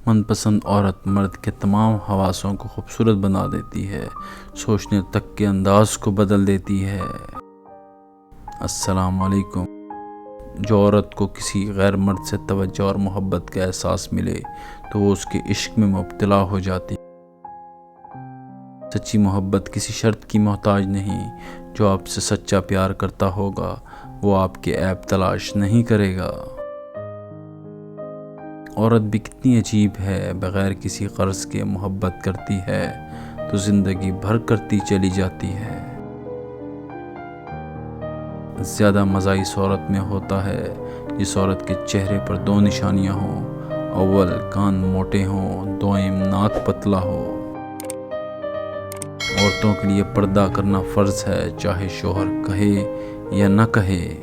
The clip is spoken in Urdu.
من پسند عورت مرد کے تمام حواسوں کو خوبصورت بنا دیتی ہے، سوچنے تک کے انداز کو بدل دیتی ہے۔ السلام علیکم۔ جو عورت کو کسی غیر مرد سے توجہ اور محبت کا احساس ملے تو وہ اس کے عشق میں مبتلا ہو جاتی۔ سچی محبت کسی شرط کی محتاج نہیں۔ جو آپ سے سچا پیار کرتا ہوگا وہ آپ کے عیب تلاش نہیں کرے گا۔ عورت بھی کتنی عجیب ہے، بغیر کسی غرض کے محبت کرتی ہے تو زندگی بھر کرتی چلی جاتی ہے۔ زیادہ مزہ اس عورت میں ہوتا ہے جس عورت کے چہرے پر دو نشانیاں ہوں، اول کان موٹے ہوں، دوئم ناک پتلا ہو۔ عورتوں کے لیے پردہ کرنا فرض ہے، چاہے شوہر کہے یا نہ کہے۔